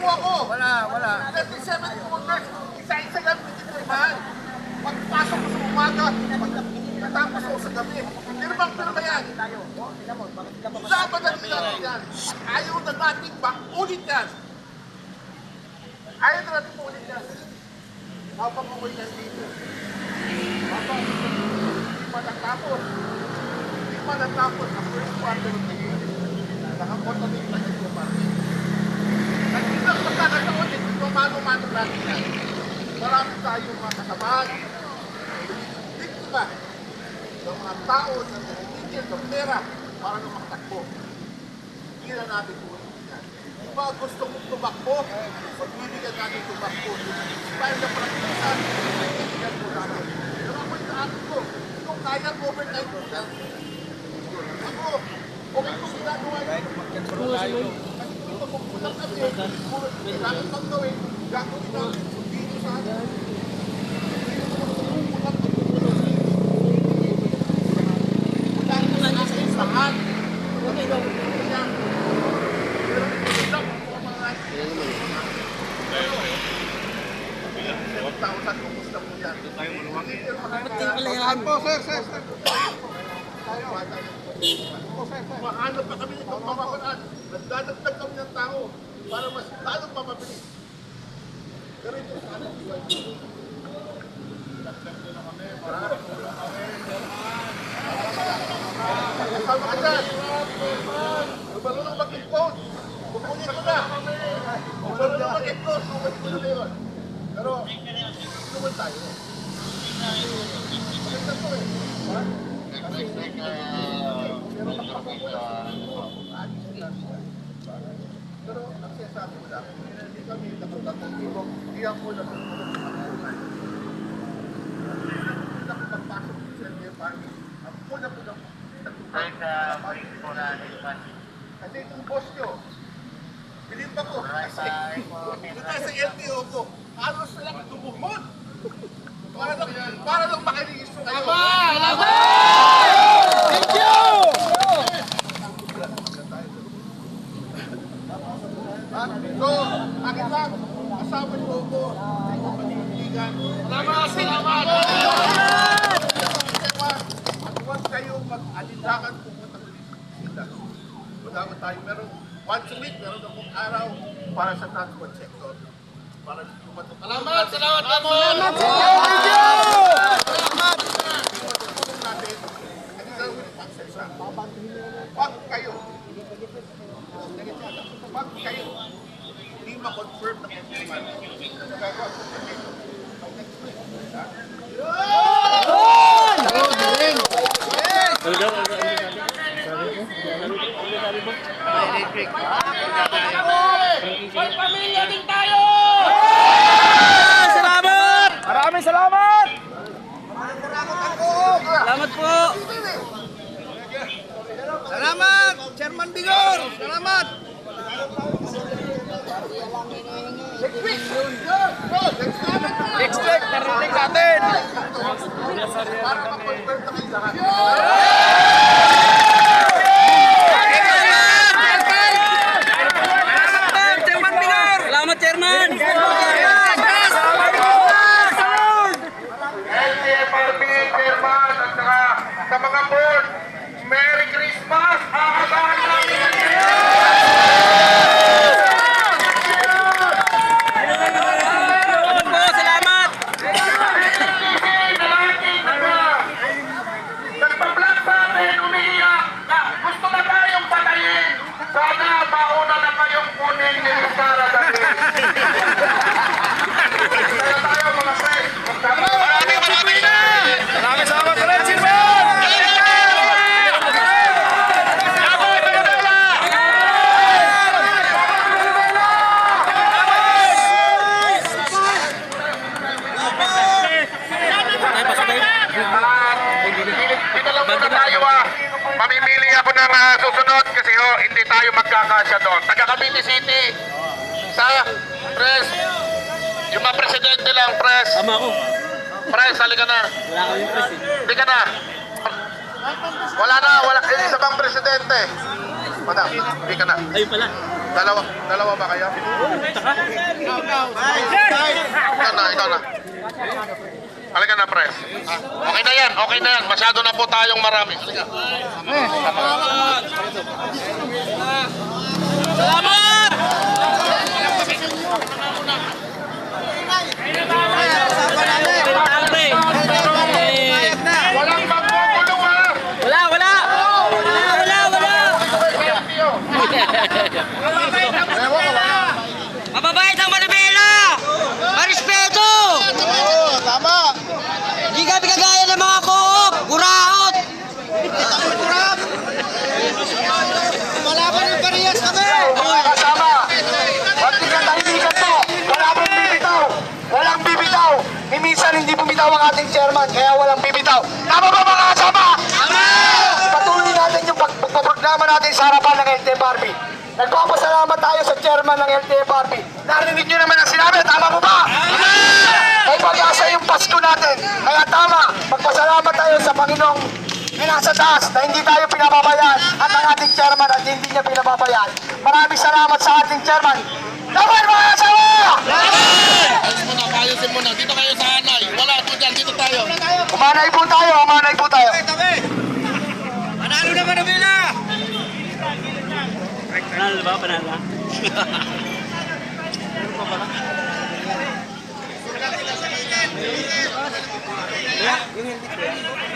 po ako. Wala. 37 voters, isa-isa lang pinipirmahan. Pagpasok ko sa umaga, pagkatapos ko sa gabi. Pirmang-pirma yan. Laban na natin yan. Ayaw na natin ulit yan. Ayaw na natin ulit yan. Habang ako'y nandito. Habang hindi pa natapos. Hindi pa natapos ang first quarter of the year. Nakakontamit na yung party. Nagbilang pagkakataon din, mano-mano natin yan. Marami tayong mga kasamahan. Biktima ng mga tao na nanginigil ng pera para na makatakbo. Hindi na natin ulit yan. Kung ba gusto mong tumakbo, pagbibigyan natin tumakbo. Dahil na praktisan, pagbibigyan mo natin. Pero ako'y naakit ko, kung kaya overnight mo yan, ako, okay kung ginagawa yun. Kasi kung magpupulang kami, kailangan pang gawin, gagawin namin dito sa atin. Lahat. Mahanap pa kami ng pamamaraan. Nagdadagdag kami ng tao para mas lalong mapabilis. Pero ito sa ating iwan. Kasama ka dyan. Kung marunong mag-impose, kukunin ko na. Kung marunong mag-impose, kukunin ko na yun. Pero, naman tayo. Maganda po eh. Kasi, meron na kapag pero, ang sinasabi ko lang, hindi kami nakapagpapagpilo, hindi ako nakapagpapagpapagpapagpapag. Hindi ako pagpasok sa LDFR. Ang una po lang, kasi itong boss nyo, bilhin pa ko, kasi ito sa LTO ko, halos na lang tumuhon. Para lang makalinis ko kayo. Thank you! So, akin lang, asawa niyo ko, paninindigan. Salamat! At huwag kayong mag-alindakan pumunta ko dito. Magkakaroon tayo, meron once a week, meron akong araw para sa transport sector. Para lumatok. Salamat! Salamat! Salamat! Tulong natin, ang gagawin ang success. Pag kayo, hindi ma-confirm na confirman. Nagagawa ko sa next week. May pamilya din tayo! Salamat! Maraming salamat! Salamat po! Salamat! Chairman Bigor! Salamat! Next week, narinig natin! Para ma-confirm na kayo lahat. Chairman Bigor! Salamat, Chairman! LTFRB Chairman at saka sa mga board, Merry Christmas! Aasahan namin ang Salamat! nagpa-vlog sa atin, umiiyak na gusto na tayong patayin. Sana mauna na kayong kunin ni Sara dati. Kaya tayo mga friends. Maraming salamat ulit, Chairman! Dito lang muna tayo Mamimili ako ng susunod kasi hindi tayo magkakasya doon. Taga Cavite City. Sa press. Yung mga presidente lang, press. Tama ako. Press, halika na. Wala kami press eh. Hindi ka na. Wala na, isa pang presidente. Madam, hindi ka na. Ayun pala. Dalawa ba kayo? Ikaw na. Halika na, pre. Okay na yan. Masyado na po tayong marami. Halika. Salamat! Walang magkukulong, ha? Wala! Mababait ang Manibela! Marespeto! Oo, tama. Hindi kami kagaya ng mga koop! Guraot! Malaban ng parehas kami! Mga kasama, pag tignan to, walang bibitaw. Ni minsan hindi bumitaw ang ating chairman, kaya walang bibitaw. Tama ba mga kasama? Tama! Patuloy natin yung pagpaprograma natin sa harapan ng LTFRB. Nagpapasalamat tayo sa chairman ng LTFRB. Narinig nyo naman ang sinabi, tama mo ba? Tama! May pag-asa yung Pasko natin. Kaya tama, magpasalamat tayo sa Panginoong na nasa taas na hindi tayo pinababayaan at ang ating chairman at hindi niya pinababayaan. Maraming salamat sa ating chairman. Laban mga asawa! Ayusin mo na. Dito kayo sa Hanay. Wala ito dyan. Dito tayo. Umanay po tayo. Panalo na Manibela! Panalo ba? Panalo?